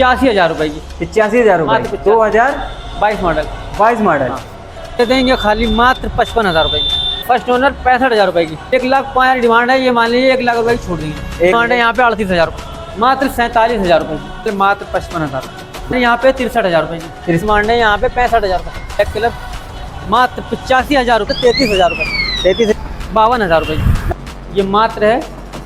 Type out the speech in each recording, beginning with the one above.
85,000 रुपए की। 85,000 रुपए, मात्र 2022 मॉडल। मॉडल। ये देंगे खाली मात्र 55,000 रुपए की। फर्स्ट ओनर 65,000 रुपए की। 1,05,000 डिमांड है, ये मान लीजिए 1 लाख रुपए की छोड़ देंगे। डिमांड है यहाँ पे 38,000 रुपये, मात्र 47,000 रुपए की, मात्र 55,000। यहाँ पे 63,000 रुपए की डिमांड है, यहाँ पे 65,000 रुपये। एक क्लब मात्र 85,000 रुपये, 33,000 रुपये, 52,000 रुपये की। ये मात्र है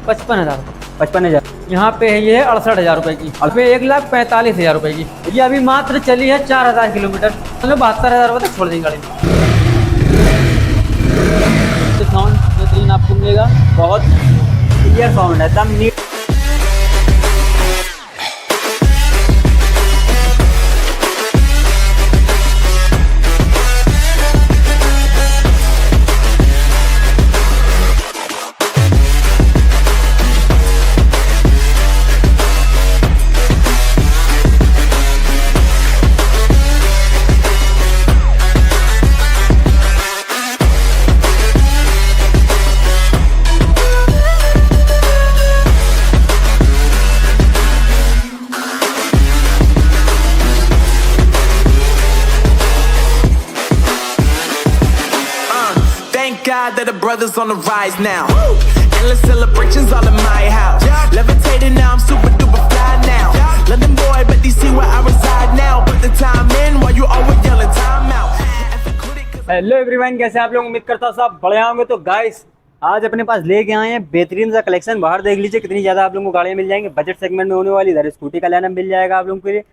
55,000 रुपये। 55,000। यहाँ पे है ये 68,000 रुपये की। अब 1,45,000 रुपये की। ये अभी मात्र चली है 4,000 किलोमीटर, मतलब 72,000 रुपये तक छोड़ देंगे गाड़ी। तो साउंड बेहतरीन आपको मिलेगा, बहुत क्लियर साउंड है, एकदम NEET. God that the brothers on the rise now. Endless celebrations all in my house. Levitating now, I'm super duper fly now. London boy, but DC where I reside now. Put the time in while you always yelling time out. Hello everyone, कैसे आप लोग? उम्मीद करता हूँ सब बढ़िया होंगे। तो गाइस, आज अपने पास लेके आए हैं बेहतरीन सा कलेक्शन। बाहर देख लीजिए कितनी ज़्यादा आप लोगों को गाड़ियाँ मिल जाएंगी। बजट सेगमेंट में होने वाली, इधर स्कूटी का लाइनअप मिल जाएगा आप लोगों के लिए।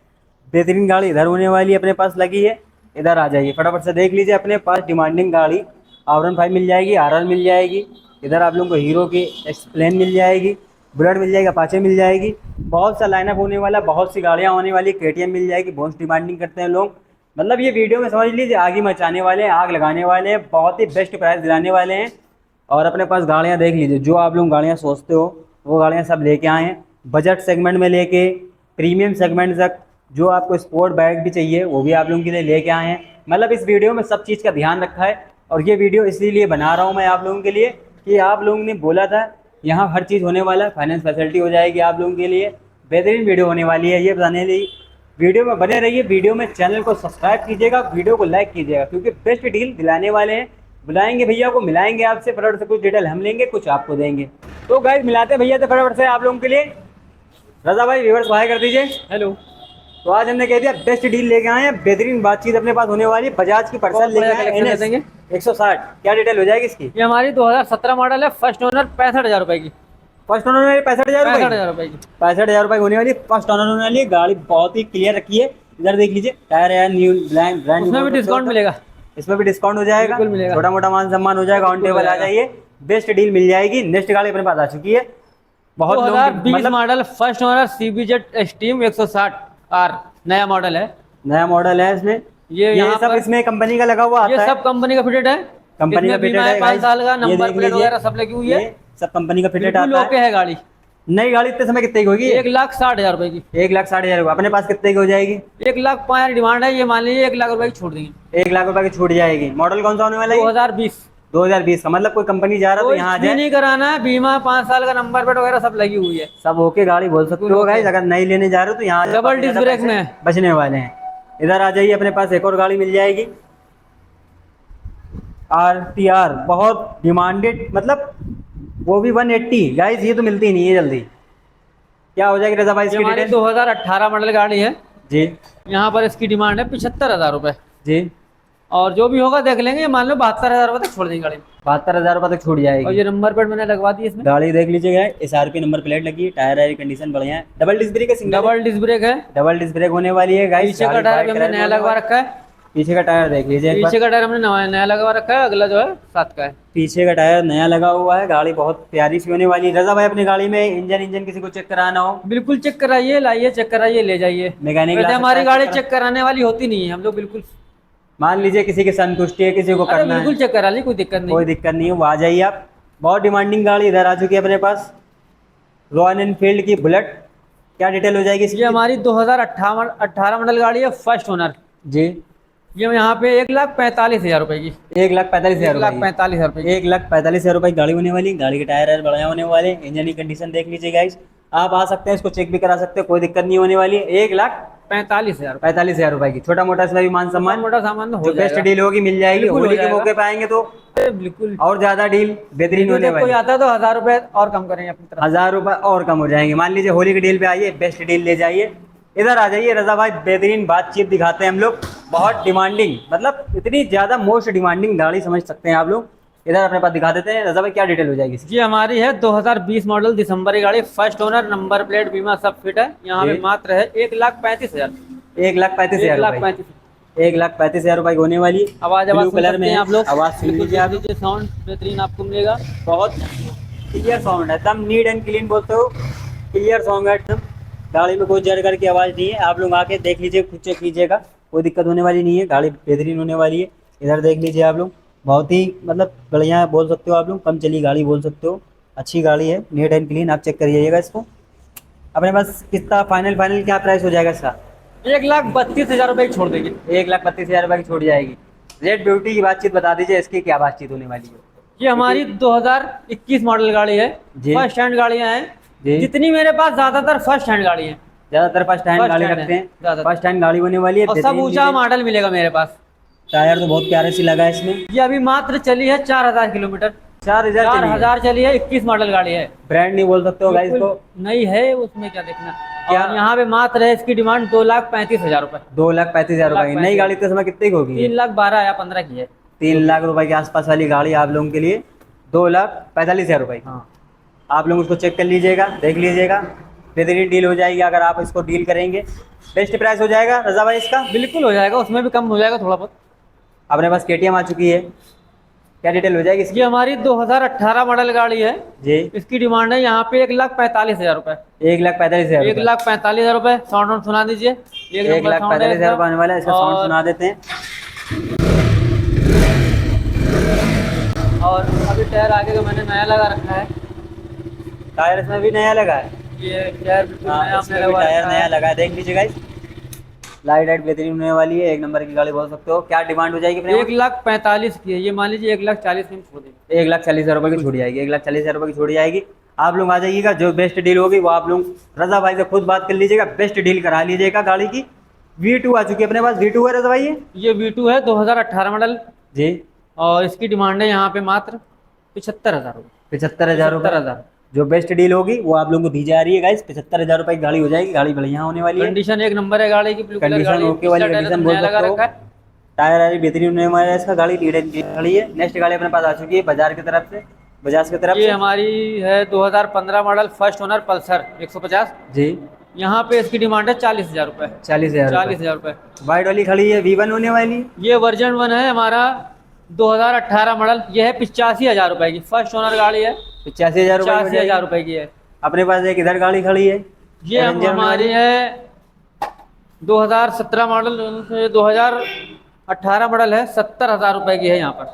बेहतरीन गाड़ी इधर होने वाली अपने पास लगी है। इधर आ जाइए, फटाफट से देख लीजिए। अपने पास डिमांडिंग गाड़ी R15 मिल जाएगी, RR मिल जाएगी। इधर आप लोगों को हीरो की एक्सप्लेन मिल जाएगी, बुलेट मिल जाएगी, अपाचे मिल जाएगी। बहुत सा लाइनअप होने वाला, बहुत सी गाड़ियाँ होने वाली। KTM मिल जाएगी, बहुत डिमांडिंग करते हैं लोग। मतलब ये वीडियो में समझ लीजिए आग ही मचाने वाले हैं, आग लगाने वाले हैं, बहुत ही बेस्ट प्राइस दिलाने वाले हैं। और अपने पास गाड़ियाँ देख लीजिए, जो आप लोग गाड़ियाँ सोचते हो वो गाड़ियाँ सब लेके आए हैं। बजट सेगमेंट में लेके प्रीमियम सेगमेंट तक, जो आपको स्पोर्ट बाइक भी चाहिए वो भी आप लोगों के लिए लेके आए हैं। मतलब इस वीडियो में सब चीज़ का ध्यान रखा है। और ये वीडियो इसीलिए बना रहा हूँ मैं आप लोगों के लिए कि आप लोगों ने बोला था यहाँ हर चीज़ होने वाला है, फाइनेंस फैसिलिटी हो जाएगी आप लोगों के लिए। बेहतरीन वीडियो होने वाली है ये बताने लिए। वीडियो में बने रहिए, वीडियो में चैनल को सब्सक्राइब कीजिएगा, वीडियो को लाइक कीजिएगा, क्योंकि बेस्ट डील दिलाने वाले हैं। बुलाएंगे भैया को, मिलाएंगे आपसे, फटाफट से कुछ डिटेल हम लेंगे, कुछ आपको देंगे। तो गाइस मिलाते भैया से फटाफट से आप लोगों के लिए। रजा भाई व्यूअर्स बाय कर दीजिए। हेलो। तो आज हमने कह दिया बेस्ट डील लेके आए हैं, बेहतरीन बातचीत अपने पास होने वाली है। बजाज की पर्सन लेके आए हैं 160। क्या डिटेल हो जाएगी इसकी? ये हमारी 2017 मॉडल है। फर्स्ट ओनर 65,000 रुपए की। फर्स्ट ओनर में 65,000 रुपए, 65,000 रुपए की, 65,000 रुपए होने वाली। फर्स्ट ओनर होने वाली। गाड़ी बहुत ही क्लियर रखी है। इधर देख लीजिए, टायर है न्यू, ब्रांड। इसमें भी डिस्काउंट मिलेगा, इसमें भी डिस्काउंट हो जाएगा, बिल्कुल मिलेगा। छोटा मोटा मान सम्मान हो जाएगा। ऑन टेबल आ जाइए, बेस्ट डील मिल जाएगी। नेक्स्ट गाड़ी अपने पास आ चुकी है, बहुत लोग 2020 model first owner CBZ Extreme 160R नया मॉडल है। नया मॉडल है। इसमें ये यहाँ सब इसमें कंपनी का लगा हुआ आता ये है। सब कंपनी का फिटेड है, कंपनी का फिटेड है, 5 साल का ये नंबर देख प्लेट लीजिए, वगैरह सब लगी हुई है। ये सब कंपनी का फिटेड बिल्कुल आता ओके है। है गाड़ी। नई गाड़ी इतने समय कितने की होगी? 1,60,000 रुपए की। 1,60,000 रुपये। अपने पास कितने की हो जाएगी? 1,05,000 डिमांड है, ये मान लीजिए 1 लाख रुपए की छोड़ देंगे। 1 लाख रुपए की छूट जाएगी। मॉडल कौन सा होने वाला है? 2020 का। मतलब कोई कंपनी जा रहा है तो यहाँ आ जाए, नहीं कराना है, बीमा 5 साल का नंबर प्लेट वगैरह सब लगी हुई है, सब ओके गाड़ी बोल सकते हो गाइस। अगर नई लेने जा रहे हो तो यहाँ डबल डिस्क ब्रेक में बचने वाले हैं। इधर आ जाइए, अपने पास एक और गाड़ी मिल जाएगी RTR, बहुत डिमांडेड। मतलब वो भी 180 गाइस, ये तो मिलती ही नहीं है जल्दी। क्या हो जाएगी रजा भाई इसकी डिटेल? 2018 मॉडल गाड़ी है जी। यहाँ पर इसकी डिमांड है 75,000 रुपए जी। और जो भी होगा देख लेंगे। मान लो 72,000 रुपए तक छोड़ देंगे गाड़ी। 72,000 रुपए तक छूट जाएगी। और ये नंबर प्लेट मैंने लगवा दी इसमें। गाड़ी देख लीजिएगा, SRP नंबर प्लेट लगी है, टायर है कंडीशन बढ़िया है। डबल डिस्क ब्रेक है, डबल डिस्क ब्रेक है, डबल डिस्क ब्रेक होने वाली है गाइस। पीछे का टायर हमने नया लगवा रखा है। पीछे का टायर देख लीजिए, पीछे का टायर हमने नया लगवा रखा है, अगला जो है 7 का है। पीछे का टायर नया लगा हुआ है। गाड़ी बहुत प्यारी सी होने वाली है। रजा भाई अपनी गाड़ी में इंजन किसी को चेक कराना हो, बिल्कुल चेक कराइए, लाइए चेक कराइए, ले जाइए। मैकेनिक हमारी गाड़ी चेक कराने वाली होती नहीं है, हम लोग बिल्कुल मान लीजिए किसी की संतुष्टि है, किसी को करना है, बिल्कुल चेक करा ली, कोई दिक्कत नहीं, कोई दिक्कत नहीं है, वो आ जाइए आप। बहुत डिमांडिंग गाड़ी इधर आ चुकी है अपने पास, रॉयल एनफील्ड की बुलेट। क्या डिटेल हो जाएगी इसकी? ये हमारी 2018 मॉडल गाड़ी है, फर्स्ट ओनर जी। ये यहाँ पे 1,45,000 रुपए की। 1,45,000 रुपए, 1,45,000 रुपए की। 1,45,000 रुपए की गाड़ी होने वाली। गाड़ी के टायर बढ़िया होने वाले। इंजन की कंडीशन देख लीजिए गाइस, आप आ सकते हैं, इसको चेक भी करा सकते हैं, कोई दिक्कत नहीं होने वाली है। 45,000 1,45,000 रुपए की छोटा मोटा इसमें भी मान सम्मान, मोटा सामान तो हो जो बेस्ट जाएगा। डील होगी मिल जाएगी। बिल्कुल हो होली के जाएगा। मौके पे आएंगे तो बिल्कुल और ज्यादा डील बेहतरीन होने जब कोई वाली है। आता है तो 1,000 रुपए और कम करेंगे अपनी तरफ। 1,000 रुपए और कम हो जाएंगे। मान लीजिए होली की डील पे आइए, बेस्ट डील ले जाइए। इधर आ जाइए रजा भाई, बेहतरीन बातचीत दिखाते हैं हम लोग। बहुत डिमांडिंग, मतलब इतनी ज्यादा मोस्ट डिमांडिंग गाड़ी समझ सकते हैं आप लोग। इधर अपने पास दिखा देते हैं। रजा भाई क्या डिटेल हो जाएगी इसकी? ये हमारी है 2020 मॉडल दिसंबर की गाड़ी, फर्स्ट ओनर, नंबर प्लेट, बीमा सब फिट है। यहाँ पे जी। मात्र है 1,35,000। 1,35,000 रुपए। 1,35,000। 1,35,000 रुपए की होने वाली। आवाज ब्लू सुन कलर सकते में हैं है। आप लोग। आवाज सुन लीजिए आप लोग। साउंड बेहतरीन आपको मिलेगा। बहुत क्लियर साउंड है, एकदम नीट एंड क्लीन बोलते हो, क्लियर साउंड है एकदम। गाड़ी में कोई जड़ करके आवाज़ नहीं है। आप लोग आके देख लीजिए, खुद चेक कीजिएगा, कोई दिक्कत होने वाली नहीं है। गाड़ी बेहतरीन होने वाली है। इधर देख लीजिए आप लोग, बहुत ही मतलब बढ़िया बोल सकते हो आप लोग, कम चली गाड़ी बोल सकते हो। अच्छी गाड़ी है, नीट एंड क्लीन। आप चेक करिएगा इसको। अपने पास कितना फाइनल क्या प्राइस हो जाएगा इसका? 1,32,000 रुपए की छोड़ देंगे। 1,32,000 रुपए की छोड़ जाएगी। रेड ब्यूटी की बातचीत बता दीजिए, इसकी क्या बातचीत होने वाली है? ये हमारी 2021 मॉडल गाड़ी है। जी। फर्स्ट हैंड गाड़ियाँ हैं जी। जितनी मेरे पास, ज्यादातर फर्स्ट हैंड गाड़ी हैं। ज्यादातर फर्स्ट हैंड फर्स्ट गाड़ी हैंड रखते है, हैं। ज्यादातर। फर्स्ट हैंड गाड़ी होने वाली है। और सब बेहतरीन ऊंचा चीज़ें। मॉडल मिलेगा मेरे पास। टायर तो बहुत प्यारे से लगा है इसमें। ये अभी मात्र चली है 4,000 किलोमीटर। 4,000 चली है। 4,000 चली है, 21 मॉडल गाड़ी है। ब्रांड नहीं बोल सकते हो गाइस बिल्कुल को। नहीं है, उसमें क्या देखना। क्या? और यहाँ पे मात्र है इसकी डिमांड 2,35,000 रुपए। 2,35,000 रुपए की नई गाड़ी तो समय कितने की होगी? 3,12,000 या 15 की है। 3 लाख रुपए के आसपास वाली गाड़ी आप लोगों के लिए 2,45,000 रुपए की। हाँ, आप लोग उसको चेक कर लीजिएगा, देख लीजिएगा। बेहतरीन डील हो जाएगी अगर आप इसको डील करेंगे। बेस्ट प्राइस हो जाएगा रजा भाई इसका। बिल्कुल हो जाएगा, उसमें भी कम हो जाएगा थोड़ा बहुत। अपने पास KTM आ चुकी है, क्या डिटेल हो जाएगी इसकी? ये हमारी 2018 मॉडल गाड़ी है। जी। इसकी डिमांड है यहाँ पे 1,45,000 रुपए। 1,45,000 रुपए। 1,45,000 रुपए। साउंड सुना दीजिए। एक नंबर साउंड है 1,45,000 रुपए आने वाला है। इसका साउंड और- सुना देते हैं। और अभी टायर आगे का मैंने नया लगा रखा है। टायर इसमें भी नया लगा है। ये टायर बिल्कुल नया हाँ, हमने इसमें भी लगवा टायर रखा नया है। लगा है, देख लीजिए गाइस। लाइट बेहतरीन होने वाली है, एक नंबर की गाड़ी बोल सकते हो। क्या डिमांड हो जाएगी अपने? 1,45,000 की है। ये मान लीजिए 1,40,000 में छोड़ देंगे। 1,40,000 रुपए की छोड़ी जाएगी। 1,40,000 रुपए की छोड़ी जाएगी। आप लोग आ जाइएगा, जो बेस्ट डील होगी वो आप लोग रजा भाई से खुद बात कर लीजिएगा, बेस्ट डील करा लीजिएगा। गाड़ी की V2 आ चुकी है अपने पास। V2 है रजा भाई ये V2 है 2018 मॉडल। जी। और इसकी डिमांड है यहाँ पे मात्र 75,000 रुपये। 75,000 रुपए। 75,000। जो बेस्ट डील होगी वो आप लोगों को दी जा रही है गाइस। 75,000 रुपए की गाड़ी हो जाएगी। गाड़ी बढ़िया होने वाली है। कंडीशन एक नंबर है गाड़ी की। ब्लू कलर कंडीशन गाड़ी है। ओके वाली पिछला टायर कंडीशन तो बोल नया लगा सकते हो। रखा है। टायर आरी बेहतरीन होने वाला है इसका। गाड़ी लीड खड़ी है। नेक्स्ट गाड़ी अपने पास आ चुकी है बाजार की तरफ से, बजाज की तरफ ये से। हमारी है 2015 मॉडल, फर्स्ट ओनर, पल्सर 150। जी। यहाँ पे इसकी डिमांड है 40,000 रुपये। 40,000 40,000 रुपये। वाइट वाली खड़ी है, V1 होने वाली। ये वर्जन 1 है हमारा 2018 मॉडल। ये है 85,000 रुपये की। फर्स्ट ओनर गाड़ी है। 85,000 रुपए की हो 85,000 जाएगी। रुपये की है। अपने पास एक इधर गाड़ी खड़ी है, ये Avenger होने हमारी वाली। है 2017 मॉडल, 2018 मॉडल है। 70,000 रुपये की है यहाँ पर।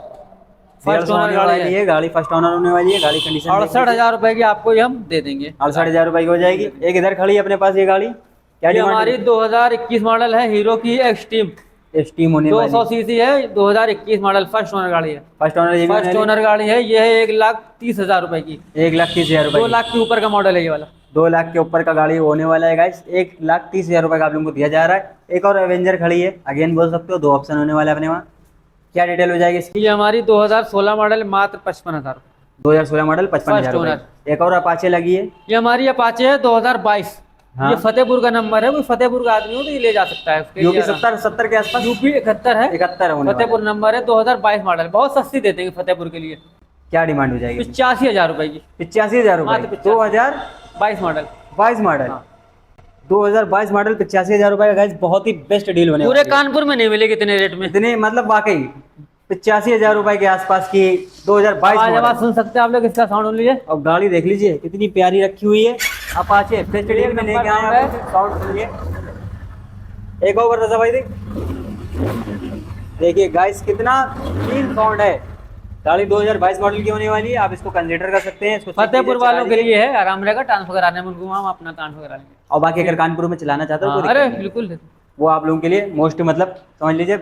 फर्स्ट ओनर होने गाड़ी वाली है। है। गाड़ी फर्स्ट ओनर होने वाली है। गाड़ी कंडीशन 68,000 रुपये की आपको ये हम दे देंगे। 68,000 रुपए की हो जाएगी। एक इधर खड़ी है अपने पास ये गाड़ी, क्या ये डिमांड? हमारी 2021 मॉडल है, हीरो की एक्सट्रीम। स्टीम होने 200 वाली। सीसी है, 2021 मॉडल, फर्स्ट ओनर गाड़ी है। फर्स्ट ओनर ये भी फर्स्ट होने ओनर गाड़ी है। ये है 1,30,000 रुपये की। वाली। 1,30,000 रुपए 2 की। लाख के ऊपर का मॉडल है ये वाला। 2 लाख के ऊपर का गाड़ी होने वाला है गाइस। 1,30,000 रुपए का आप लोगों को दिया जा रहा है। एक और एवेंजर खड़ी है, अगेन बोल सकते हो। 2 ऑप्शन होने वाले अपने वहाँ। क्या डिटेल हो जाएगी इसकी? ये हमारी 2016 मॉडल, मात्र 55,000 रुपये। 2016 मॉडल 55,000 First रुपए। एक और अपाचे लगी है। ये हमारी अपाचे है 2022। हाँ। ये फतेहपुर का नंबर है। कोई फतेहपुर का आदमी हो तो ये ले जा सकता है। उसके यूपी लिए 70 के आसपास। यूपी 71 है। 71 होने वाला फतेहपुर है। नंबर है, 2022 मॉडल। बहुत सस्ती दे देंगे फतेहपुर के लिए। क्या डिमांड हो जाएगी? 85,000 रुपये की। 85,000 रुपए। मात्र 2022 22 मॉडल। मॉडल। हाँ। 2022 मॉडल 85,000 रुपए का गाइस। बहुत ही बेस्ट डील होने पूरे वाली है। कानपुर में नहीं मिलेगी इतने रेट में। इतने मतलब वाकई 85,000 रुपए के आसपास की 2022 आवाज मॉडल। सुन सकते हैं आप लोग, इसका साउंड सुन लीजिए। और गाड़ी देख लीजिए कितनी प्यारी रखी हुई है। अपाचे बेस्ट डील में लेके आए हैं आप। साउंड सुनिए एक और रजा भाई। देखिए गाइस कितना क्लीन साउंड है। गाड़ी 2022 मॉडल की होने वाली है। आप इसको कंसीडर कर सकते हैं। इसको फतेहपुर वालों के लिए है, आराम रहेगा ट्रांसफर कराने में। उनको हम अपना ट्रांसफर करा लेंगे। और बाकी अगर कानपुर में चलाना चाहते हो तो हाँ, दिक्कत अरे नहीं है। बिल्कुल। वो आप लोगों के लिए मोस्ट मतलब समझ लीजिए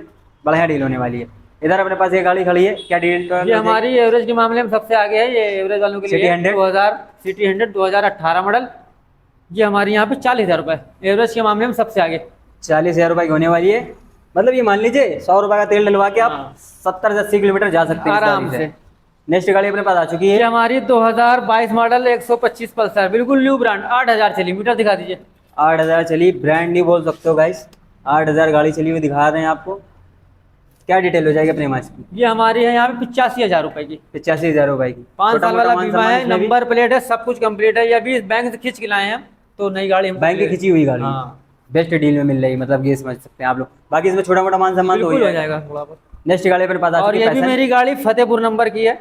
बढ़िया डील होने वाली है। इधर अपने पास ये गाड़ी खड़ी है, क्या डील? ये हमारी एवरेज के मामले में सबसे आगे है। ये एवरेज वालों के लिए City 100? 2000 city 100 2018 model. ये हमारे यहाँ पे 40,000 रुपये, एवरेज के मामले में सबसे आगे। 40,000 रुपये की होने वाली है। मतलब ये मान लीजिए 100 रुपये का तेल डलवा के आप 70 से 80 किलोमीटर जा सकते हैं आराम से। नेक्स्ट गाड़ी अपने पास आ चुकी ये है। हमारी 2022 मॉडल 125 पल्सर, बिल्कुल न्यू ब्रांड, 8,000 चली। मीटर दिखा दीजिए। 8,000 चली, ब्रांड नहीं बोल सकते हो गाइस, 8,000 गाड़ी चली हुई दिखा रहे हैं आपको। क्या डिटेल हो जाएगी अपने मास की? ये हमारी है यहाँ पे 85,000 रुपये की, 85,000 रुपये की। 5 छोटा साल मोटा वाला मान बीमा सम्मान है, इसमें भी? नंबर प्लेट है, सब कुछ कंप्लीट है। ये अभी बैंक से खींच के लाए हैं हम, तो नई गाड़ी हम बैंक की खिंची हुई गाड़ी। हाँ, बेस्ट डील में मिल रही, मतलब ये समझ सकते हैं आप लोग। बाकी इसमें छोटा मोटा मान सम्मान तो बिल्कुल हो हो जाएगा। जाएगा थोड़ा बहुत। नेक्स्ट गाड़ी अपने पास आ और चुकी ये है भी पैशन। मेरी गाड़ी फतेहपुर नंबर की है।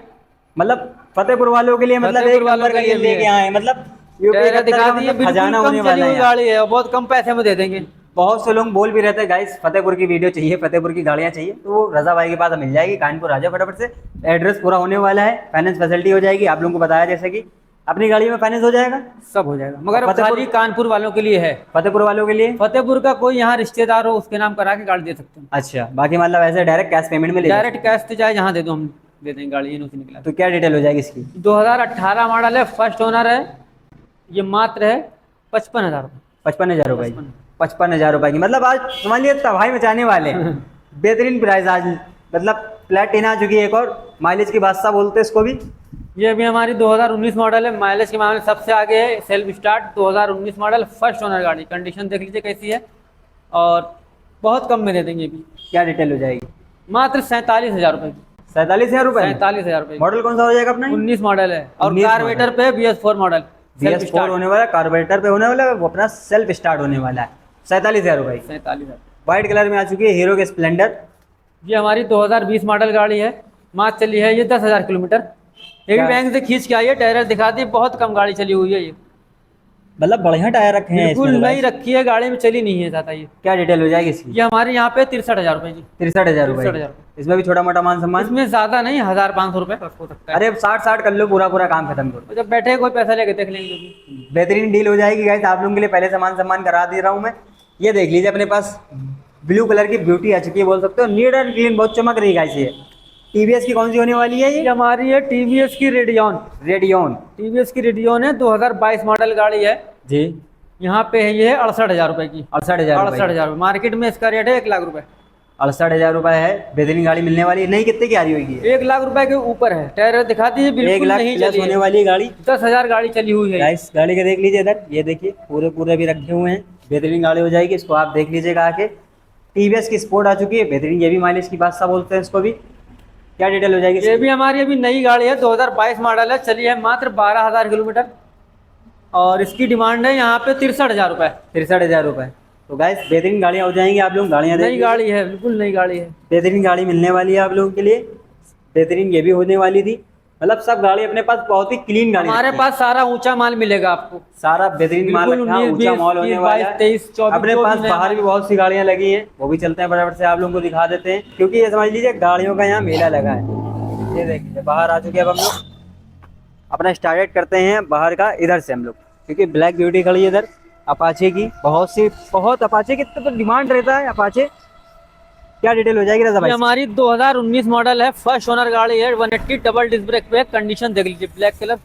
मतलब फतेहपुर वालों के लिए, मतलब फतेहपुर एक वालों नंबर का के ये लिए लेके आए, मतलब यूपी टायर दिखा का दिए, मतलब बिल्कुल खजाना कम होने चली वाला हुई है। गाड़ी है और बहुत कम पैसे में दे देंगे। बहुत से लोग बोल भी रहते हैं गाइस फतेहपुर की वीडियो चाहिए, फतेहपुर की गाड़ियां चाहिए, तो वो रजा भाई के पास मिल जाएगी। कानपुर आ जाओ फटाफट से, एड्रेस पूरा होने वाला है। फाइनेंस फैसिलिटी हो जाएगी, आप लोगों को बताया जैसे कि अपनी गाड़ी में फाइनेंस हो जाएगा, सब हो जाएगा, मगर फतेहपुर- खाली कानपुर वालों के लिए है। फतेहपुर वालों के लिए। फतेहपुर का कोई यहाँ रिश्तेदार हो, उसके नाम करा के गाड़ी दे सकते हैं। अच्छा, बाकी मतलब ऐसे डायरेक्ट कैश पेमेंट में ले डायरेक्ट कैश तो चाहे जहाँ दे दो, हम दे देंगे। गाड़ी इन्हों से निकला तो क्या डिटेल हो जाएगी इसकी? 2018 मॉडल है, फर्स्ट ओनर है। ये मात्र है 55,000 रुपये। 55,000 रुपये की। 55,000 रुपये की, मतलब आज समझ लिए तबाही मचाने वाले हैं। बेहतरीन प्राइस आज, मतलब प्लेटिना आ चुकी है एक और, माइलेज की बादशाह बोलते हैं इसको भी। ये भी हमारी 2019 मॉडल है, माइलेज के मामले में सबसे आगे है। Self start 2019 model, first owner गाड़ी। कंडीशन देख लीजिए कैसी है, और बहुत कम में दे देंगे भी। क्या डिटेल हो जाएगी? मात्र 47,000 रुपये की। 47,000 रुपये? 47,000 रुपये। मॉडल कौन सा हो जाएगा अपना? 19 मॉडल है, और 19 कार्बोरेटर पे BS4 मॉडल। BS4 होने वाला, कार्बोरेटर पे होने वाला है, वो अपना सेल्फ स्टार्ट होने वाला है। 47,000 रुपये। 47,000। व्हाइट कलर में आ चुकी है, हीरो के स्प्लेंडर। ये हमारी 2020 मॉडल गाड़ी है, मात्र चली है ये 10,000 किलोमीटर। ये भी क्या? बैंक से खींच के आई है, टायर दिखा दी, बहुत कम गाड़ी चली हुई है ये। मतलब बढ़िया टायर रखे हैं बिल्कुल इसमें तो नई guys। रखी है, गाड़ी में चली नहीं है ज़्यादा ये। क्या डिटेल हो जाएगी इसकी? ये हमारे यहाँ पे 63,000 रुपये की। 63,000 रुपये। 63,000। इसमें भी छोटा मोटा मान सम्मान? इसमें ज़्यादा नहीं, 1,500 रुपये हो सकता है। अरे 60 कर लो, पूरा पूरा काम खत्म करो। तो जब बैठे कोई पैसा लेके देख लेंगे जो भी। बेहतरीन डील हो जाएगी गाइस, आप लोगों के लिए पहले से मान सम्मान करा दे रहा हूँ मैं। ये देख लीजिए अपने पास ब्लू कलर की ब्यूटी आ चुकी है, बोल सकते हो नीट एंड क्लीन, बहुत चमक रही है गाइस। ये टीवीएस की कौन सी होने वाली है? ये हमारी है TVS की रेडियन। रेडियन। TVS की रेडियन है, 2022 मॉडल गाड़ी है। जी। यहाँ पे है ये 68,000 रुपये की। 68,000 रुपये। 68,000 रुपये, मार्केट में इसका रेट है 1 लाख रुपये। 68,000 रुपये है, बेहतरीन गाड़ी मिलने वाली है। नहीं कितने की आ रही होगी? 1 लाख रुपए के ऊपर है। टायर दिखा दीजिए, 1 बिल्कुल लाख नहीं प्लस चली होने है। वाली है गाड़ी। 10,000 गाड़ी चली हुई है। गाइस गाड़ी का देख लीजिए इधर, ये देखिए पूरे पूरे भी रखे हुए हैं। बेहतरीन गाड़ी हो जाएगी, इसको आप देख लीजिएगा आके। टीवीएस की स्पोर्ट आ चुकी है, बेहतरीन, ये भी माइलेज की बादशाह बोलते हैं इसको भी। क्या डिटेल हो जाएगी ये भी हमारी अभी नई गाड़ी है, 2022 मॉडल है, चली है मात्र 12,000 किलोमीटर, और इसकी डिमांड है यहाँ पे 63,000 रुपये। 63,000 रुपये। तो गाइस बेहतरीन गाड़ियाँ हो जाएंगी, आप लोग गाड़ियाँ नई देख गाड़ी है, बिल्कुल नई गाड़ी है। बेहतरीन गाड़ी मिलने वाली है आप लोगों के लिए। बेहतरीन ये भी होने वाली थी, मतलब सब गाड़ी अपने पास बहुत ही क्लीन गाड़ी हमारे रखी है। पास सारा ऊंचा माल मिलेगा आपको। सारा बेहतरीन माल बिल्कुल रखा है, 19, ऊंचा 20, मॉल होने 22, वाला है। 23, 24 अपने जो पास भी बाहर भी बहुत सी गाड़ियां लगी हैं, वो भी चलते हैं फटाफट से आप लोगों को दिखा देते हैं, क्योंकि ये समझ लीजिए गाड़ियों का यहाँ मेला लगा है। ये देखिए बाहर आ चुके हैं अब हम लोग। अपना स्टार्ट करते हैं बाहर का, इधर से हम लोग, क्योंकि ब्लैक ब्यूटी खड़ी है इधर अपाचे की। बहुत अपाचे की तो डिमांड रहता है अपाचे। क्या डिटेल हो जाएगी रजा ये भाई? हमारी 2019 मॉडल है, फर्स्ट ओनर गाड़ी है, 180 डबल डिस्क ब्रेक पे। कंडीशन देख लीजिए, ब्लैक कलर,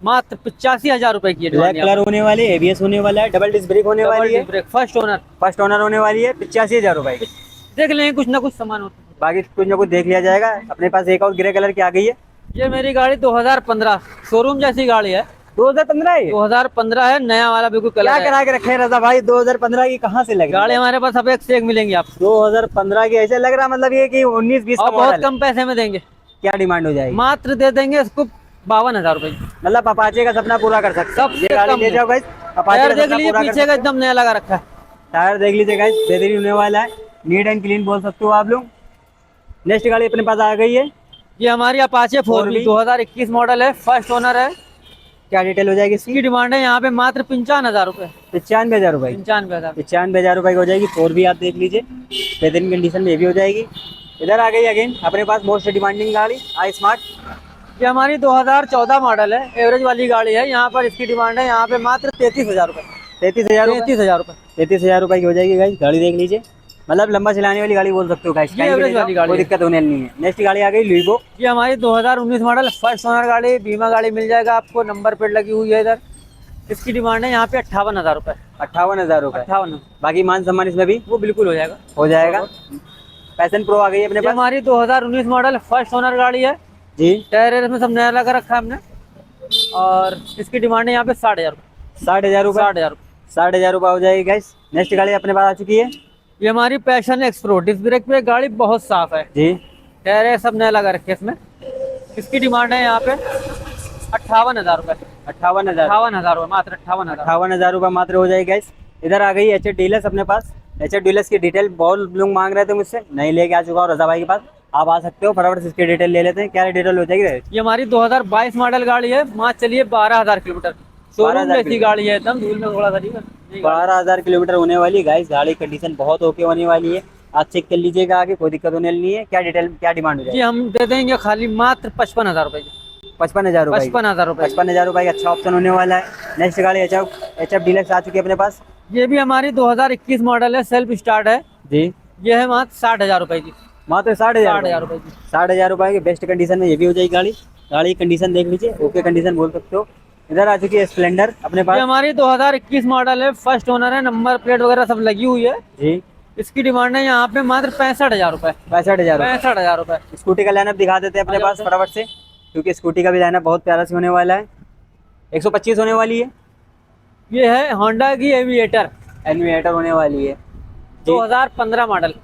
मात्र 85,000 रुपये की है। ब्लैक कलर होने वाली, एबीएस होने वाला है, डबल डिस्क ब्रेक होने वाली है, break, first owner. First owner होने वाली है। 85,000 रुपये की। देख लेंगे, कुछ ना कुछ सामान होता है। बाकी कुछ ना कुछ देख लिया जाएगा। अपने पास एक और ग्रे कलर की आ गई है। ये मेरी गाड़ी 2015 शोरूम जैसी गाड़ी है। 2015 है? 2015 है, नया वाला बिल्कुल क्या कलर है। करा के रखे हैं रजा भाई? 2015 की कहाँ से लगी गाड़ी हमारे पास अब एक से एक मिलेंगी आपको, 2015 की? ऐसे लग रहा मतलब ये कि 19-20 का और बहुत मॉडल है। कम पैसे में देंगे। क्या डिमांड हो जाएगी? मात्र दे देंगे इसको 52,000 रुपये की। मतलब अपाचे का सपना पूरा कर सकते हैं। सबसे ये गाड़ी कम ले में। जाओ गाइस, अपाचे टायर का देख सपना लीजिए, पूरा कर पीछे का सकते हैं। एकदम नया लगा रखा है। टायर देख लीजिए गाइस, बेहतरीन होने वाला है, नीट एंड क्लीन बोल सकते हो आप लोग। नेक्स्ट गाड़ी अपने पास आ गई है। ये हमारी अपाचे 4V 2021 मॉडल है, फर्स्ट ओनर है। क्या डिटेल हो जाएगी इसकी? इसकी डिमांड है यहाँ पे मात्र 55,000 रुपये। 95,000 रुपये। 95,000। 95,000 रुपये की हो जाएगी। 4 आप देख लीजिए, बेहतरीन कंडीशन में ये भी हो जाएगी। इधर आ गई अगेन अपने पास मोस्ट डिमांडिंग गाड़ी आई स्मार्ट। ये हमारी 2014 मॉडल है, एवरेज वाली गाड़ी है। यहाँ पर इसकी डिमांड है यहाँ पे मात्र 33,000 रुपये। 33,000 रुपये। 33,000 रुपये। 33,000 रुपये की हो जाएगी गाइस। गाड़ी देख लीजिए, मतलब लंबा चलाने वाली गाड़ी बोल सकते हो गाइस। ये एवरेज वाली गाड़ी कोई है। दिक्कत होने नहीं है। नेक्स्ट गाड़ी आ गई लुइगो। ये हमारी 2019 मॉडल फर्स्ट ओनर गाड़ी, बीमा गाड़ी मिल जाएगा आपको, नंबर प्लेट लगी हुई है इधर। इसकी डिमांड है यहाँ पे 58,000 रुपये। 58,000 रुपये। 58। बाकी मान सम्मान इसमें भी वो बिल्कुल हो जाएगा। हो जाएगा। पैशन प्रो आ गई है अपने ये पास हमारी 2019 मॉडल फर्स्ट ओनर गाड़ी है जी। टायर में सब नया लगा रखा है हमने। और इसकी डिमांड है यहाँ पे 60,000 रुपये। 60,000 रुपये। 60,000 रुपये। 60,000 रुपये हो जाएगी गाइस। नेक्स्ट गाड़ी अपने पास आ चुकी है ये हमारी पैशन एक्सप्रो डिस्क ब्रेक पे गाड़ी बहुत साफ है जी। टायर सब नया लगा रखे इसमें। इसकी डिमांड है यहाँ पे 58,000 रुपये। 58,000। 58,000 रुपये मात्र 58,000। 58,000 रुपये मात्र हो जाएगी गाइस। इधर आ गई एच डीलर्स अपने पास। एच डीलर्स की डिटेल बहुत लोग मांग रहे थे मुझसे, नहीं लेके आ चुका हूँ रजा भाई के पास। आप आ सकते हो, फटाफट से इसकी डिटेल ले लेते हैं। क्या डिटेल हो जाएगी? ये हमारी 2022 मॉडल गाड़ी है, मात्र चलिए 12,000 किलोमीटर। शोरूम जैसी गाड़ी है एकदम, धूल में थोड़ा सा नहीं है। 12,000 किलोमीटर होने वाली है गाइस। गाड़ी कंडीशन बहुत ओके होने वाली है। आप चेक कर लीजिएगा, आगे कोई दिक्कत होने नहीं है। क्या डिटेल, क्या डिमांड हो जी जाएगी? हम दे देंगे खाली मात्र 55,000 रुपये की। 55,000 रुपये। 55,000 रुपये। 55,000 रुपये का अच्छा ऑप्शन होने वाला है। नेक्स्ट गाड़ी एच एफ डीलक्स आ चुकी है अपने पास ये भी हमारी 2021 मॉडल है, सेल्फ स्टार्ट है। जी। ये है मात्र 60,000 रुपये की। मात्र 60,000 रुपये की। 60,000 रुपये की बेस्ट कंडीशन में ये भी हो जाएगी गाड़ी। गाड़ी की कंडीशन देख लीजिए, ओके कंडीशन बोल सकते हो। इधर आ चुकी है स्प्लेंडर अपने ये पास हमारी 2021 मॉडल है, फर्स्ट ओनर है, नंबर प्लेट वगैरह सब लगी हुई है जी। इसकी डिमांड है यहाँ पे मात्र 65,000 रुपये। 65,000। 65,000 रुपये। स्कूटी का लाइनअप दिखा देते हैं अपने पास फटाफट से, क्योंकि स्कूटी का भी लाइनअप बहुत प्यारा से होने वाला है। 125 होने वाली है। ये है होंडा की एविएटर, एनवीएटर होने वाली है। 2015 मॉडल।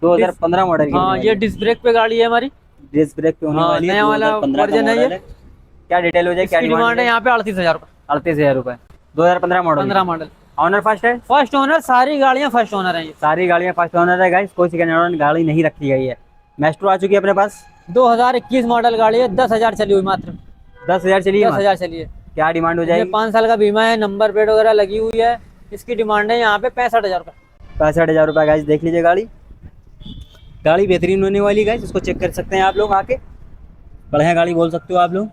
2015 मॉडल की। हाँ ये डिस्क ब्रेक पे गाड़ी है हमारी। डिस्क ब्रेक पे होने हाँ, वाली है। नया वाला 2015 का वर्जन है ये। मॉडल है। क्या डिटेल हो जाएगी? क्या इसकी डिमांड है यहाँ पे 38,000 रुपये। 38,000 रुपये। 2015 मॉडल। 15 मॉडल। ऑनर फर्स्ट है। फर्स्ट ओनर, सारी गाड़ियाँ फर्स्ट ओनर हैं ये। सारी गाड़ियाँ फर्स्ट ओनर है गाइस, कोई सेकंड ओनर गाड़ी नहीं रखी गई है। मेस्ट्रो आ चुकी है अपने पास। 2021 मॉडल गाड़ी है, 10,000 चली हुई मात्र। 10,000 चलिए। 10,000 चली है। क्या डिमांड हो ये जाएगी? 5 साल का बीमा है, नंबर प्लेट वगैरह लगी हुई है। इसकी डिमांड है यहाँ पे 65,000 रुपये। 65,000 रुपये गाइस। देख लीजिए गाड़ी, गाड़ी बेहतरीन होने वाली गाइस, इसको चेक कर सकते हैं आप लोग आके। बढ़िया गाड़ी बोल सकते हो आप लोग।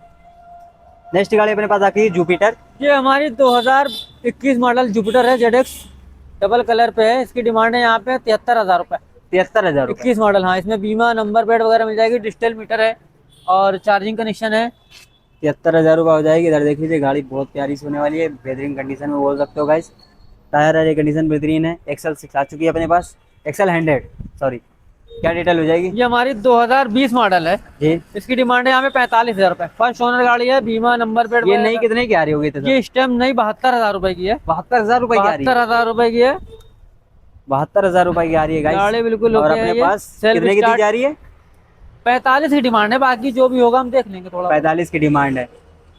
नेक्स्ट गाड़ी अपने पास आती है जुपिटर। ये हमारी 2021 मॉडल जुपिटर है, ZX डबल कलर पे है। इसकी डिमांड है यहाँ पे 73,000 रुपये। 73,000 रुपये। 21 मॉडल। हाँ इसमें बीमा, नंबर प्लेट वगैरह मिल जाएगी, डिजिटल मीटर है और चार्जिंग कनेक्शन है। 73,000 रुपये हो जाएगी। इधर देख लीजिए, गाड़ी बहुत प्यारी सी होने वाली है, बेहतरीन कंडीशन में बोल सकते हो गाइस। टायर है, कंडीशन बेहतरीन है। एक्सल 6 आ चुकी है अपने पास, एक्सल 100 सॉरी। क्या डिटेल हो जाएगी? ये हमारी 2020 मॉडल है जी। इसकी डिमांड है यहाँ पे 45,000 रुपये। फर्स्ट ओनर गाड़ी है, बीमा, नंबर प्लेट। ये नई कितने की आ रही होगी? ये स्टेम नई 72,000 रुपये की है। 72,000 रुपये की आ रही है। 72,000 रुपये की है। 72,000 रुपये की आ रही है गाइस। गाड़ी बिल्कुल और ओके है अपने ये। पास सेल्फ कितने की दी स्टार्ट। जा रही है? 45 की डिमांड है, बाकी जो भी होगा हम देख लेंगे थोड़ा। 45 की डिमांड है।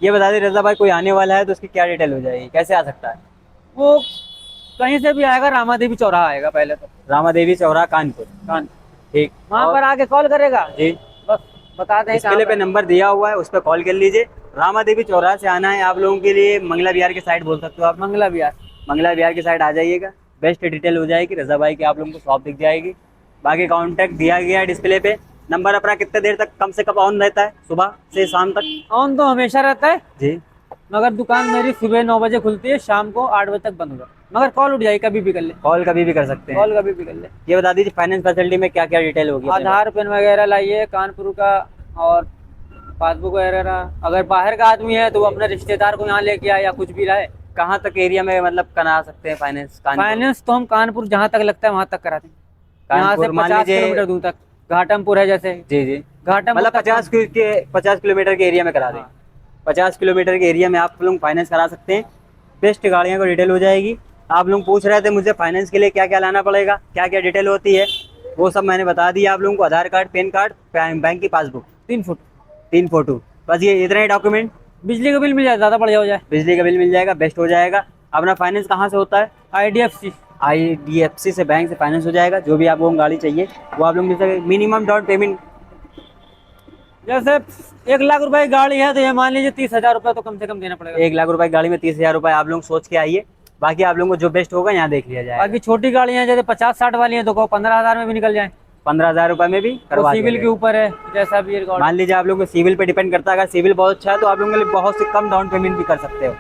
ये बता दें रजा भाई, कोई आने वाला है तो उसकी क्या डिटेल हो जाएगी, कैसे आ सकता है? वो कहीं से भी आएगा, रामा देवी चौराहा आएगा पहले तो। रामा देवी चौराहा कानपुर। ठीक, वहाँ और- पर आके कॉल करेगा जी। बस, बता दें डिस्प्ले पे नंबर दिया हुआ है, उस पर कॉल कर लीजिए। रामा देवी चौराहा से आना है आप लोगों के लिए, मंगला विहार की साइड बोल सकते हो आप। मंगला विहार। मंगला विहार की साइड आ जाइएगा, बेस्ट डिटेल हो जाएगी। रजा भाई की आप लोगों को शॉप दिख जाएगी। बाकी कॉन्टैक्ट दिया गया है डिस्प्ले पे। नंबर अपना कितने देर तक कम से कम ऑन रहता है? सुबह से शाम तक? ऑन तो हमेशा रहता है, जी। मगर दुकान मेरी सुबह 9 बजे खुलती है, शाम को 8 बजे तक बंद होगा। मगर कॉल उठ जाएगी, कभी भी कर ले। कॉल कभी भी कर सकते हैं। कॉल कभी भी कर ले। ये बता दीजिए फाइनेंस फैसिलिटी में क्या क्या डिटेल होगी? अपने आधार, पेन वगैरह लाइए, कानपुर का और पासबुक वगैरह। अगर बाहर का आदमी है तो वो अपने रिश्तेदार को यहाँ लेके आए या कुछ भी लाए। पास? कहाँ तक एरिया में मतलब करा सकते हैं फाइनेंस? फाइनेंस तो हम कानपुर जहाँ तक लगता है वहाँ तक कराते हैं। यहाँ से कानपुर मान 50 लीजिए। किलोमीटर दूर तक घाटमपुर है, जैसे जी जी। घाटमपुर मतलब तक 50 किलोमीटर के एरिया में करा दें। हाँ। 50 किलोमीटर के एरिया में आप लोग फाइनेंस करा सकते हैं। बेस्ट गाड़ियों को डिटेल हो जाएगी। आप लोग पूछ रहे थे मुझे फाइनेंस के लिए क्या क्या लाना पड़ेगा, क्या क्या डिटेल होती है, वो सब मैंने बता दिया आप लोगों को। आधार कार्ड, पैन कार्ड, बैंक की पासबुक, 3 फुट। 3 फोटो, बस ये इतना ही डॉक्यूमेंट। बिजली का बिल मिल जाए, ज़्यादा बढ़िया हो जाए। बिजली का बिल मिल जाएगा, बेस्ट हो जाएगा। अपना फाइनेंस कहाँ से होता है? IDFC। IDFC से, बैंक से फाइनेंस हो जाएगा। जो भी आप लोगों को गाड़ी चाहिए वो आप लोग मिल सके। मिनिमम डाउन पेमेंट जैसे 1 लाख रुपए की गाड़ी है तो ये मान लीजिए 30,000 रुपये तो कम से कम देना पड़ेगा। 1 लाख रुपए की गाड़ी में 30,000 रुपये आप लोग सोच के आइए। बाकी आप लोगों को जो बेस्ट होगा यहाँ देख लिया जाएगा। बाकी छोटी गाड़ियाँ जैसे 50-60 वाली हैं तो 15,000 में भी निकल जाए। 15,000 रुपये में भी करवा सिविल देंगे। के ऊपर है, जैसा भी रिकॉर्ड। मान लीजिए आप लोगों को सिविल पे डिपेंड करता है। अगर सिविल बहुत अच्छा है तो आप लोगों के लिए बहुत से कम डाउन पेमेंट भी कर सकते हो।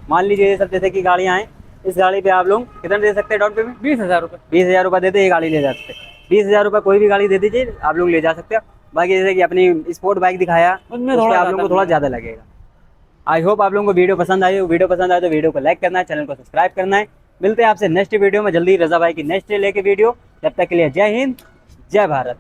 मान लीजिए ये सब जैसे कि गाड़ियाँ हैं, इस गाड़ी पे आप लोग कितना दे सकते हैं डाउन पेमेंट? 20,000 रुपये। 20,000 रुपये देते ये गाड़ी ले जा सकते हैं। 20,000 रुपये कोई भी गाड़ी दे दीजिए, आप लोग ले जा सकते हो। बाकी जैसे कि अपनी स्पोर्ट बाइक दिखाया, उसमें उसपे थोड़ा आप लोगों को थोड़ा ज़्यादा लगेगा। आई होप आप लोगों को वीडियो पसंद आई हो। वीडियो पसंद आए तो वीडियो को लाइक करना है, चैनल को सब्सक्राइब करना है। मिलते हैं आपसे नेक्स्ट वीडियो में जल्दी, रजा भाई की नेक्स्ट लेके वीडियो। जब तक के लिए जय हिंद, जय भारत।